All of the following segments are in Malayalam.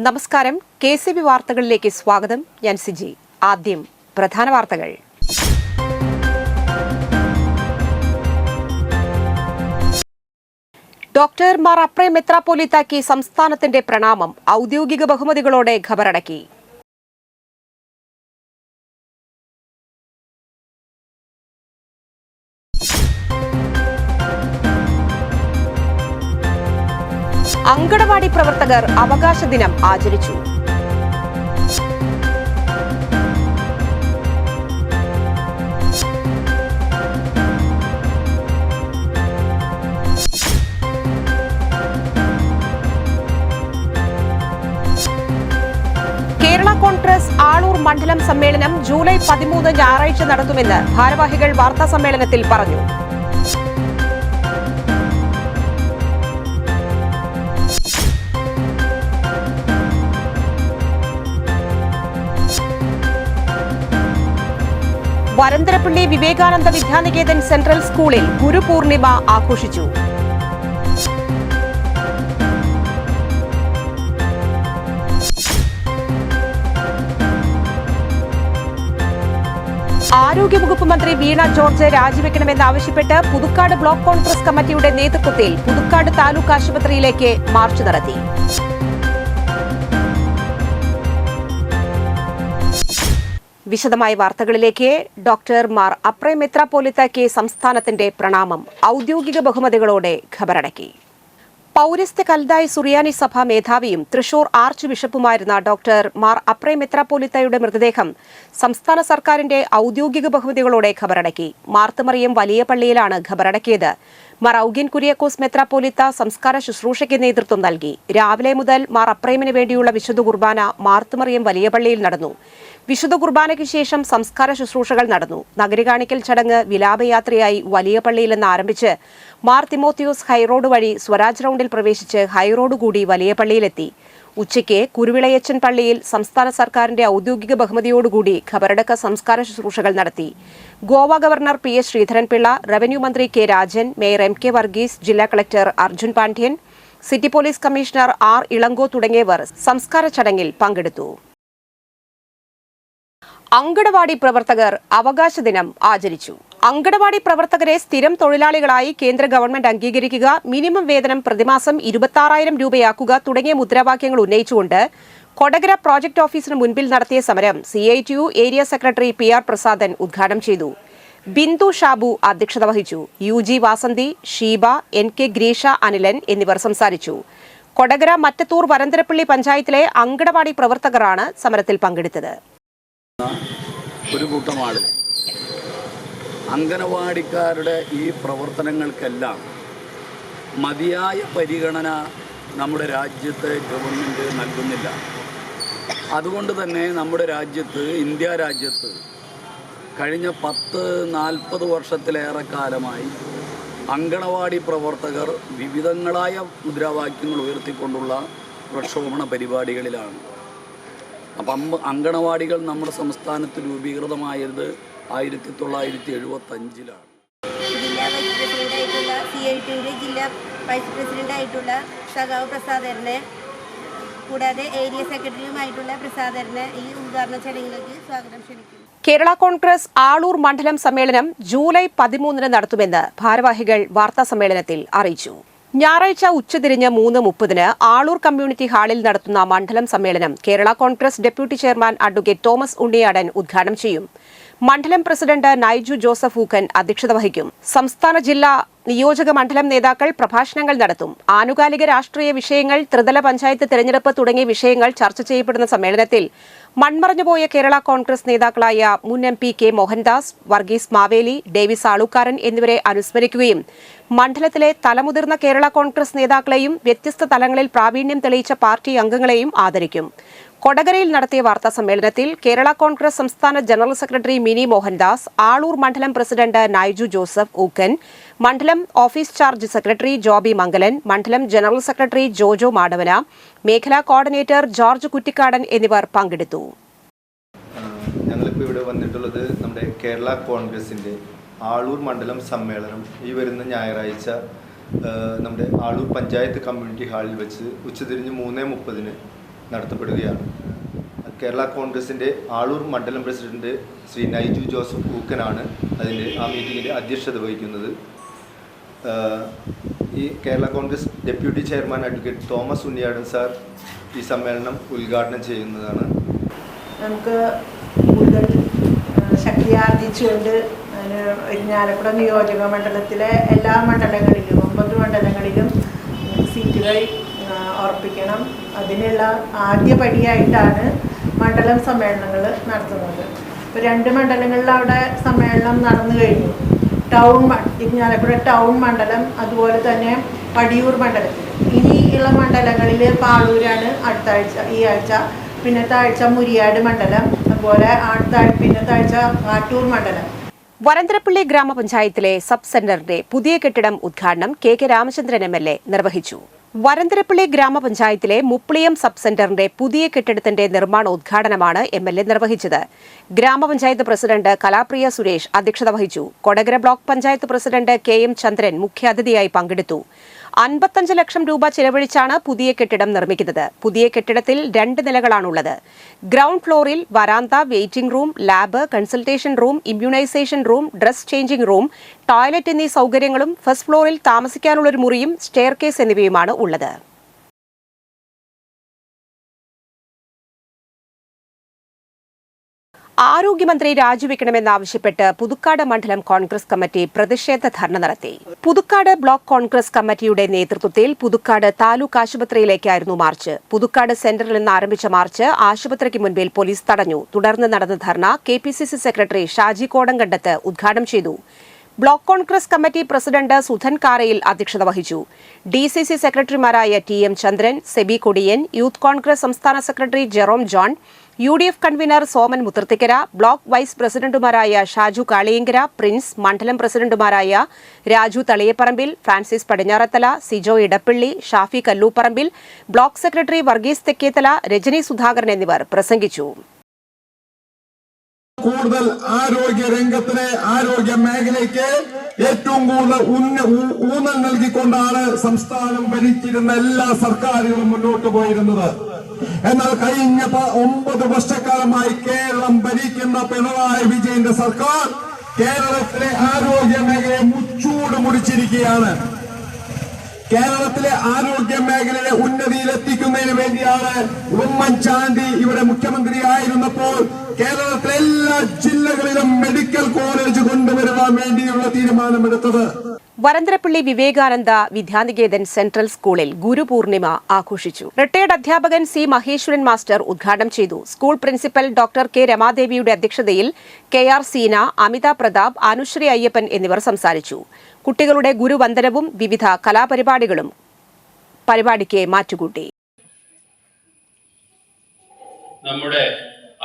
നമസ്കാരം. KCB വാർത്തകളിലേക്ക് സ്വാഗതം. ഞാൻ സിജി. ആദ്യം പ്രധാന വാർത്തകൾ. ഡോക്ടർ മാർ അപ്രേം മെത്രാപ്പോലീത്താക്ക് സംസ്ഥാനത്തിന്റെ പ്രണാമം. ഔദ്യോഗിക ബഹുമതികളോടെ ഖബറടക്കി. അങ്കണവാടി പ്രവർത്തകർ അവകാശ ദിനം ആചരിച്ചു. കേരള കോൺഗ്രസ് ആളൂർ മണ്ഡലം സമ്മേളനം ജൂലൈ 13 ഞായറാഴ്ച നടത്തുമെന്ന് ഭാരവാഹികൾ വാർത്താ സമ്മേളനത്തിൽ പറഞ്ഞു. വരന്തരപ്പള്ളി വിവേകാനന്ദ വിദ്യാനികേതൻ സെൻട്രൽ സ്കൂളിൽ ഗുരുപൂർണിമ ആഘോഷിച്ചു. ആരോഗ്യവകുപ്പ് മന്ത്രി വീണ ജോർജ് രാജിവെക്കണമെന്നാവശ്യപ്പെട്ട് പുതുക്കാട് ബ്ലോക്ക് കോൺഗ്രസ് കമ്മിറ്റിയുടെ നേതൃത്വത്തിൽ പുതുക്കാട് താലൂക്ക് ആശുപത്രിയിലേക്ക് മാർച്ച് നടത്തി. വിശദമായ വാർത്തകളിലേക്ക്. ഡോക്ടർ മാർ അപ്രേം മെത്രാപ്പോലീത്താക്ക് സംസ്ഥാനത്തിന്റെ പ്രണാമം. ഔദ്യോഗിക ബഹുമതികളോടെ ഖബറടക്കി. പൗരസ്ത്യ കൽദായ് സുറിയാനി സഭ മേധാവിയും തൃശൂർ ആർച്ച് ബിഷപ്പുമായിരുന്ന ഡോക്ടർ മാർ അപ്രേം മെത്രാപ്പോലീത്തായുടെ മൃതദേഹം സംസ്ഥാന സർക്കാരിന്റെ ഔദ്യോഗിക ബഹുമതികളോടെ ഖബറടക്കി. മാർത്തമറിയം വലിയ പള്ളിയിലാണ് ഖബറടക്കിയത്. മാർ ഔഗ്യൻ കുര്യാക്കോസ് മെത്രാപ്പോലീത്ത സംസ്കാര ശുശ്രൂഷയ്ക്ക് നേതൃത്വം നൽകി. രാവിലെ മുതൽ മാർ അപ്രേമിന് വേണ്ടിയുള്ള വിശുദ്ധ കുർബാന മാർത്തമറിയം വലിയ പള്ളിയിൽ നടന്നു. വിശുദ്ധ കുർബാനയ്ക്ക് ശേഷം സംസ്കാര ശുശ്രൂഷകൾ നടന്നു. നഗരികാണിക്കൽ ചടങ്ങ് വിലാപയാത്രയായി വലിയ പള്ളിയിൽ നിന്ന് ആരംഭിച്ച് മാർ തിമോത്തിയോസ് ഹൈറോഡ് വഴി സ്വരാജ് റൌണ്ടിൽ പ്രവേശിച്ച് ഹൈറോഡ് കൂടി വലിയ പള്ളിയിലെത്തി. ഉച്ചയ്ക്ക് കുരുവിളയച്ചൻ പള്ളിയിൽ സംസ്ഥാന സർക്കാരിന്റെ ഔദ്യോഗിക ബഹുമതിയോടുകൂടി ഖബറടക്ക സംസ്കാര ശുശ്രൂഷകൾ നടത്തി. Goa governor PS Sreedharan Pillai, revenue മന്ത്രി K Rajan, mayor MK Varghese, ജില്ലാ collector Arjun Pandian, city police commissioner R Ilango തുടങ്ങിയവർ സംസ്കാര ചടങ്ങിൽ പങ്കെടുത്തു. അങ്കണവാടി പ്രവർത്തകർ അവകാശ ദിനം ആചരിച്ചു. അങ്കണവാടി പ്രവർത്തകരെ സ്ഥിരം തൊഴിലാളികളായി കേന്ദ്ര ഗവൺമെന്റ് അംഗീകരിക്കുക, മിനിമം വേതനം പ്രതിമാസം 26,000 രൂപയാക്കുക തുടങ്ങിയ മുദ്രാവാക്യങ്ങൾ ഉന്നയിച്ചുകൊണ്ട് കൊടകര പ്രോജക്ട് ഓഫീസിന് മുൻപിൽ നടത്തിയ സമരം CITU area secretary PR Prasadan ഉദ്ഘാടനം ചെയ്തു. ബിന്ദു ഷാബു അധ്യക്ഷത വഹിച്ചു. UG വാസന്തി, ഷീബ, NK ഗ്രീഷ, അനിലൻ എന്നിവർ സംസാരിച്ചു. കൊടകര മറ്റത്തൂർ വരന്തരപ്പള്ളി പഞ്ചായത്തിലെ അങ്കണവാടി പ്രവർത്തകരാണ് സമരത്തിൽ പങ്കെടുത്തത്. ഒരു കൂട്ടം ആളുകൾ അംഗനവാടിക്കാരുടെ ഈ പ്രവർത്തനങ്ങൾക്കെല്ലാം മതിയായ പരിഗണന നമ്മുടെ രാജ്യത്തെ ഗവൺമെൻറ് നൽകുന്നില്ല. അതുകൊണ്ട് തന്നെ നമ്മുടെ രാജ്യത്ത്, ഇന്ത്യ രാജ്യത്ത് കഴിഞ്ഞ 10-40 വർഷത്തിലേറെ കാലമായി അങ്കണവാടി പ്രവർത്തകർ വിവിധങ്ങളായ മുദ്രാവാക്യങ്ങൾ ഉയർത്തിക്കൊണ്ടുള്ള പ്രക്ഷോഭണ പരിപാടികളിലാണ്. അപ്പം അങ്കണവാടികൾ നമ്മുടെ സംസ്ഥാനത്ത് രൂപീകൃതമായത് 1975-ലാണ്. ജില്ലാ വൈസ് പ്രസിഡന്റായിട്ടുള്ള CITUവിൻ്റെ ജില്ലാ വൈസ് പ്രസിഡന്റായിട്ടുള്ള സഖാവ് പ്രസാദനെ കൂടാതെ ഏരിയ സെക്രട്ടറിയുമായിട്ടുള്ള പ്രസാദനെ ഈ ഉദ്ഘാടന ചടങ്ങിലേക്ക് സ്വാഗതം ക്ഷണിക്കുന്നു. കേരള കോൺഗ്രസ് ആളൂർ മണ്ഡലം സമ്മേളനം ജൂലൈ 13 നടത്തുമെന്ന് ഭാരവാഹികൾ വാർത്താ സമ്മേളനത്തിൽ അറിയിച്ചു. ഞായറാഴ്ച ഉച്ചതിരിഞ്ഞ് 3:30 ആളൂർ കമ്മ്യൂണിറ്റി ഹാളിൽ നടത്തുന്ന മണ്ഡലം സമ്മേളനം Kerala Congress deputy chairman advocate Thomas Unniyadan ഉദ്ഘാടനം ചെയ്യും. മണ്ഡലം പ്രസിഡന്റ് നൈജു ജോസഫ് ഊക്കൻ അധ്യക്ഷത വഹിക്കും. സംസ്ഥാന ജില്ലാ നിയോജക മണ്ഡലം നേതാക്കൾ പ്രഭാഷണങ്ങൾ നടത്തും. ആനുകാലിക രാഷ്ട്രീയ വിഷയങ്ങൾ, ത്രിതല പഞ്ചായത്ത് തെരഞ്ഞെടുപ്പ് തുടങ്ങിയ വിഷയങ്ങൾ ചർച്ച ചെയ്യപ്പെടുന്ന സമ്മേളനത്തിൽ മൺമറഞ്ഞുപോയ കേരള കോൺഗ്രസ് നേതാക്കളായ മുൻ MP K Mohandas, Varghese Maveli, Davis Alukkaran എന്നിവരെ അനുസ്മരിക്കുകയും മണ്ഡലത്തിലെ തലമുതിർന്ന കേരള കോൺഗ്രസ് നേതാക്കളെയും വ്യത്യസ്ത തലങ്ങളിൽ പ്രാവീണ്യം തെളിയിച്ച പാർട്ടി അംഗങ്ങളെയും ആദരിക്കും. കൊടകരയിൽ നടത്തിയ വാർത്താ സമ്മേളനത്തിൽ കേരള കോൺഗ്രസ് സംസ്ഥാന general secretary mini Mohandas, Aloor മണ്ഡലം പ്രസിഡന്റ് നൈജു ജോസഫ് ഊക്കൻ, മണ്ഡലം office charge secretary Joby Mangalan, മണ്ഡലം ജനറൽ സെക്രട്ടറി ജോജോ മാടവന, മേഖലാ കോർഡിനേറ്റർ ജോർജ് കുറ്റിക്കാടൻ എന്നിവർ പങ്കെടുത്തു. ഞങ്ങളിപ്പോൾ ഇവിടെ വന്നിട്ടുള്ളത് നമ്മുടെ കേരള കോൺഗ്രസിൻ്റെ ആളൂർ മണ്ഡലം സമ്മേളനം ഈ വരുന്ന ഞായറാഴ്ച നമ്മുടെ ആളൂർ പഞ്ചായത്ത് കമ്മ്യൂണിറ്റി ഹാളിൽ വെച്ച് ഉച്ചതിരിഞ്ഞ് 3:30 നടത്തപ്പെടുകയാണ്. കേരള കോൺഗ്രസിൻ്റെ ആളൂർ മണ്ഡലം പ്രസിഡന്റ് ശ്രീ നൈജു ജോസഫ് ഊക്കനാണ് ആ മീറ്റിങ്ങിൻ്റെ അധ്യക്ഷത വഹിക്കുന്നത്. ഈ Kerala Congress deputy chairman advocate Thomas Unniyadan sir ഈ സമ്മേളനം ഉദ്ഘാടനം ചെയ്യുന്നതാണ്. നമുക്ക് കൂടുതൽ ശക്തിയാർജിച്ചുകൊണ്ട് ഇരിഞ്ഞാലക്കുട നിയോജക മണ്ഡലത്തിലെ എല്ലാ മണ്ഡലങ്ങളിലും 9 മണ്ഡലങ്ങളിലും സീറ്റുകൾ ഉറപ്പിക്കണം. അതിനുള്ള ആദ്യ പടിയായിട്ടാണ് മണ്ഡലം സമ്മേളനങ്ങൾ നടത്തുന്നത്. ഇപ്പോൾ 2 മണ്ഡലങ്ങളിൽ അവിടെ സമ്മേളനം നടന്നു കഴിഞ്ഞു. ഇരിഞ്ഞാലക്കുട ടൗൺ മണ്ഡലം, അതുപോലെ തന്നെ പടിയൂർ മണ്ഡലത്തിൽ. ഇനിയുള്ള മണ്ഡലങ്ങളിൽ പാളൂരാണ് ഈ ആഴ്ച, പിന്നത്തെ ആഴ്ച മുരിയാട് മണ്ഡലം, അതുപോലെ പിന്നത്തെ ആഴ്ച ആറ്റൂർ മണ്ഡലം. വരന്തരപ്പള്ളി ഗ്രാമപഞ്ചായത്തിലെ സബ് സെന്ററിന്റെ പുതിയ കെട്ടിടം ഉദ്ഘാടനം കെ രാമചന്ദ്രൻ MLA നിർവഹിച്ചു. വരന്തരപ്പള്ളി ഗ്രാമപഞ്ചായത്തിലെ മുപ്ലിയം സബ് സെന്ററിന്റെ പുതിയ കെട്ടിടത്തിന്റെ നിർമ്മാണോദ്ഘാടനമാണ് MLA നിർവഹിച്ചത്. ഗ്രാമപഞ്ചായത്ത് പ്രസിഡന്റ് കലാപ്രിയ സുരേഷ് അധ്യക്ഷത വഹിച്ചു. Kodakara block panchayat president KM ചന്ദ്രൻ മുഖ്യാതിഥിയായി പങ്കെടുത്തു. 55 ലക്ഷം രൂപ ചിലവഴിച്ചാണ് പുതിയ കെട്ടിടം നിർമ്മിക്കുന്നത്. പുതിയ കെട്ടിടത്തിൽ 2 നിലകളാണുള്ളത്. ഗ്രൗണ്ട് ഫ്ലോറിൽ വരാന്ത, waiting room, lab, consultation room, immunisation room, dress changing room, toilet എന്നീ സൗകര്യങ്ങളും ഫസ്റ്റ് ഫ്ലോറിൽ താമസിക്കാനുള്ളൊരു മുറിയും സ്റ്റെയർകേസ് എന്നിവയുമാണ് ഉള്ളത്. ആരോഗ്യമന്ത്രി രാജിവെക്കണമെന്നാവശ്യപ്പെട്ട് പുതുക്കാട് മണ്ഡലം കോൺഗ്രസ് കമ്മിറ്റി പ്രതിഷേധ ധർണ നടത്തി. പുതുക്കാട് ബ്ലോക്ക് കോൺഗ്രസ് കമ്മിറ്റിയുടെ നേതൃത്വത്തിൽ പുതുക്കാട് താലൂക്ക് ആശുപത്രിയിലേക്കായിരുന്നു മാർച്ച്. പുതുക്കാട് സെന്ററിൽ നിന്ന് ആരംഭിച്ച മാർച്ച് ആശുപത്രിക്ക് മുൻപിൽ പോലീസ് തടഞ്ഞു. തുടർന്ന് നടന്ന ധർണ KPCC സെക്രട്ടറി ഷാജി കോടങ്കണ്ടത്ത് ഉദ്ഘാടനം ചെയ്തു. Block Congress committee president Sudhan Karayil അധ്യക്ഷത വഹിച്ചു. DCC സെക്രട്ടറിമാരായ TM ചന്ദ്രൻ, സെബി കൊടിയൻ, യൂത്ത് കോൺഗ്രസ് സംസ്ഥാന secretary Jerome John, UDF convener Soman Mutharthikkara, block vice പ്രസിഡന്റുമാരായ ഷാജു കാളിയങ്കര, പ്രിൻസ്, മണ്ഡലം പ്രസിഡന്റുമാരായ Raju Thaliyaparambil, Francis Padinjarathala, Sijo Edappally, Shafi Kalluparambil, block secretary Varghese Thekkethala, Rajani Sudhakaran എന്നിവർ പ്രസംഗിച്ചു. കൂടുതൽ ആരോഗ്യ രംഗത്തിന്, ആരോഗ്യ മേഖലയ്ക്ക് ഏറ്റവും കൂടുതൽ ഊന്നൽ നൽകിക്കൊണ്ടാണ് സംസ്ഥാനം ഭരിച്ചിരുന്ന എല്ലാ സർക്കാരുകളും മുന്നോട്ട് പോയിരുന്നത്. എന്നാൽ കഴിഞ്ഞ 9 വർഷക്കാലമായി കേരളം ഭരിക്കുന്ന പിണറായി വിജയന്റെ സർക്കാർ കേരളത്തിലെ ആരോഗ്യ മേഖലയെ മുച്ചൂട് മുടിച്ചിരിക്കുകയാണ്. കേരളത്തിലെ ആരോഗ്യ മേഖലയെ ഉന്നതിയിലെത്തിക്കുന്നതിന് വേണ്ടിയാണ് ഉമ്മൻചാണ്ടി ഇവിടെ മുഖ്യമന്ത്രിയായിരുന്നപ്പോൾ കേരളത്തിലെ എല്ലാ ജില്ലകളിലും മെഡിക്കൽ കോളേജ് കൊണ്ടുവരുവാൻ വേണ്ടിയുള്ള തീരുമാനമെടുത്തത്. വരന്തരപ്പള്ളി വിവേകാനന്ദ വിദ്യാനികേതൻ സെൻട്രൽ സ്കൂളിൽ ഗുരുപൂർണിമ ആഘോഷിച്ചു. റിട്ടയർഡ് അധ്യാപകൻ C മഹേശ്വരൻ മാസ്റ്റർ ഉദ്ഘാടനം ചെയ്തു. സ്കൂൾ പ്രിൻസിപ്പൽ ഡോക്ടർ K രമാദേവിയുടെ അധ്യക്ഷതയിൽ KR സീന, അമിത പ്രതാപ്, അനുശ്രീ അയ്യപ്പൻ എന്നിവർ സംസാരിച്ചു. കുട്ടികളുടെ ഗുരുവന്ദനവും വിവിധ കലാപരിപാടികളും പരിപാടിക്ക് മാറ്റുകൂട്ടി. നമ്മുടെ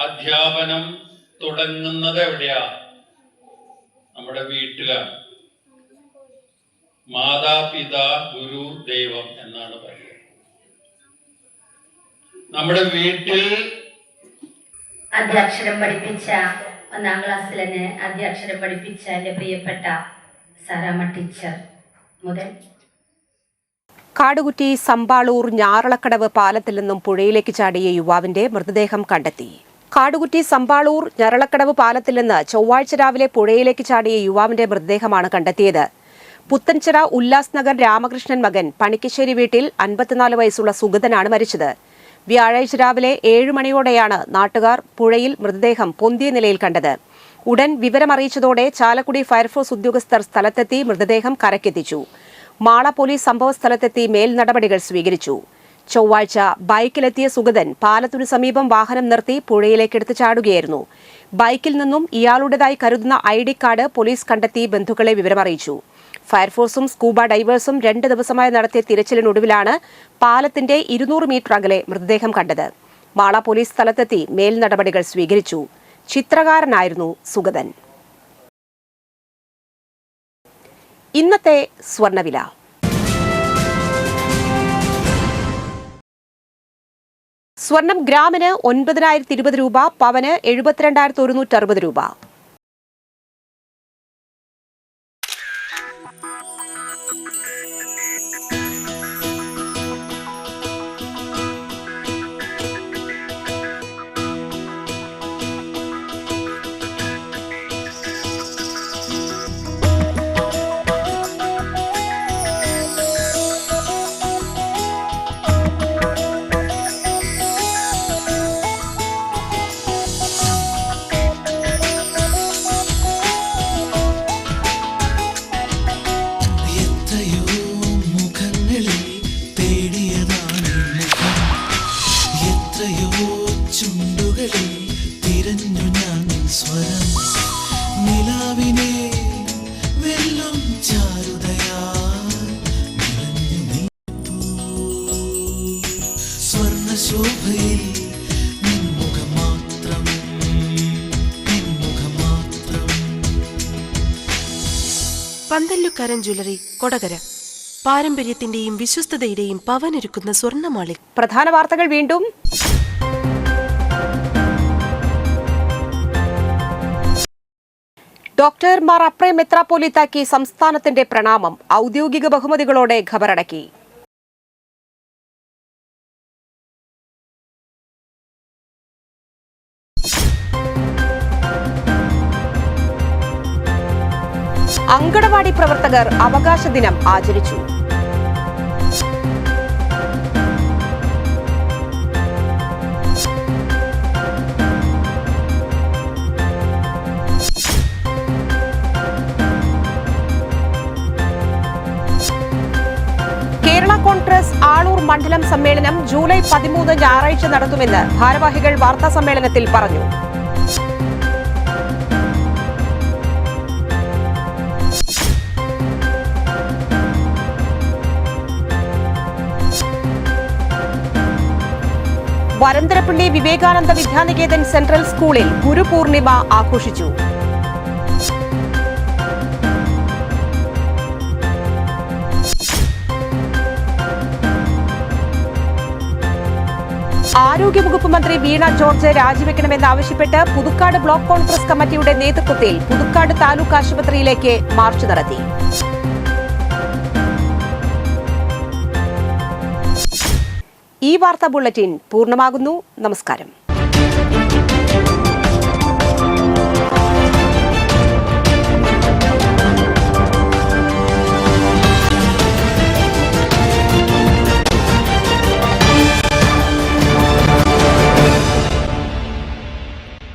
അധ്യാപനം തുടങ്ങുന്നത് എവിടെയാ? നമ്മുടെ വീട്ടിലാണ്. മാതാപിതാ ഗുരു ദൈവം എന്നാണ് പറയുന്നത്. നമ്മുടെ വീട്ടിൽ അധ്യാക്ഷരം പഠിപ്പിച്ച 1ാം ക്ലാസ്സിൽ തന്നെ അധ്യാക്ഷരം പഠിപ്പിച്ച എൻ്റെ പ്രിയപ്പെട്ട സാറാമ്മ ടീച്ചർ മുതൽ കാടുകുറ്റി സമ്പാളൂർ ഞാറളക്കടവ് പാലത്തിൽ നിന്നും പുഴയിലേക്ക് ചാടിയ യുവാവിന്റെ മൃതദേഹം കണ്ടെത്തി. കാടുകുറ്റി സമ്പാളൂർ ഞാറളക്കടവ് പാലത്തിൽ നിന്ന് ചൊവ്വാഴ്ച രാവിലെ പുഴയിലേക്ക് ചാടിയ യുവാവിന്റെ മൃതദേഹമാണ് കണ്ടെത്തിയത്. പുത്തൻചിറ ഉല്ലാസ് നഗർ രാമകൃഷ്ണൻ മകൻ പണിക്കശ്ശേരി വീട്ടിൽ 54 വയസ്സുള്ള സുഗതനാണ് മരിച്ചത്. വ്യാഴാഴ്ച രാവിലെ 7 മണിയോടെയാണ് നാട്ടുകാർ പുഴയിൽ മൃതദേഹം പൊന്തിയ നിലയിൽ കണ്ടത്. ഉടൻ വിവരമറിയിച്ചതോടെ ചാലക്കുടി ഫയർഫോഴ്സ് ഉദ്യോഗസ്ഥർ സ്ഥലത്തെത്തി മൃതദേഹം കരക്കെത്തിച്ചു. മാള പോലീസ് സംഭവസ്ഥലത്തെത്തി മേൽ നടപടികൾ സ്വീകരിച്ചു. ചൊവ്വാഴ്ച ബൈക്കിലെത്തിയ സുഗതൻ പാലത്തിനു സമീപം വാഹനം നിർത്തി പുഴയിലേക്കെടുത്ത് ചാടുകയായിരുന്നു. ബൈക്കിൽ നിന്നും ഇയാളുടേതായി കരുതുന്ന ID കാർഡ് പോലീസ് കണ്ടെത്തി ബന്ധുക്കളെ വിവരമറിയിച്ചു. ഫയർഫോഴ്സും സ്കൂബ ഡൈവേഴ്സും 2 ദിവസമായി നടത്തിയ തിരച്ചിലിനൊടുവിലാണ് പാലത്തിന്റെ 200 മീറ്റർ അകലെ മൃതദേഹം കണ്ടത്. മാള പോലീസ് സ്ഥലത്തെത്തി മേൽ നടപടികൾ സ്വീകരിച്ചു. ചിത്രകാരനായിരുന്നു സുഗതൻ. ഇന്നത്തെ സ്വർണ്ണവില. സ്വർണം ഗ്രാമിന് 9,020 രൂപ, പവന് 72,160 രൂപ. പന്തല്ലുക്കാരൻ ജ്വല്ലറി കൊടകര പാരമ്പര്യത്തിന്റെയും വിശ്വസ്തതയുടെയും പവനൊരുക്കുന്ന സ്വർണ്ണമാളിക. പ്രധാന വാർത്തകൾ വീണ്ടും. ഡോക്ടർ മാർ അപ്രേ മെത്രാപ്പോലീത്താക്ക് സംസ്ഥാനത്തിന്റെ പ്രണാമം. ഔദ്യോഗിക ബഹുമതികളോടെ ഖബറടക്കി. അങ്കണവാടി പ്രവർത്തകർ അവകാശ ദിനം ആചരിച്ചു. കേരള കോൺഗ്രസ് ആളൂർ മണ്ഡലം സമ്മേളനം ജൂലൈ 13 ഞായറാഴ്ച നടത്തുമെന്ന് ഭാരവാഹികൾ വാർത്താ സമ്മേളനത്തിൽ പറഞ്ഞു. വരന്തരപ്പള്ളി വിവേകാനന്ദ വിദ്യാനികേതൻ സെൻട്രൽ സ്കൂളിൽ ഗുരുപൂർണിമ ആഘോഷിച്ചു. ആരോഗ്യവകുപ്പ് മന്ത്രി വീണ ജോർജ് രാജിവെക്കണമെന്നാവശ്യപ്പെട്ട് പുതുക്കാട് ബ്ലോക്ക് കോൺഗ്രസ് കമ്മിറ്റിയുടെ നേതൃത്വത്തിൽ പുതുക്കാട് താലൂക്ക് ആശുപത്രിയിലേക്ക് മാർച്ച് നടത്തി. ഈ വാർത്താ ബുള്ളറ്റിൻ പൂർണ്ണമാകുന്നു. നമസ്കാരം.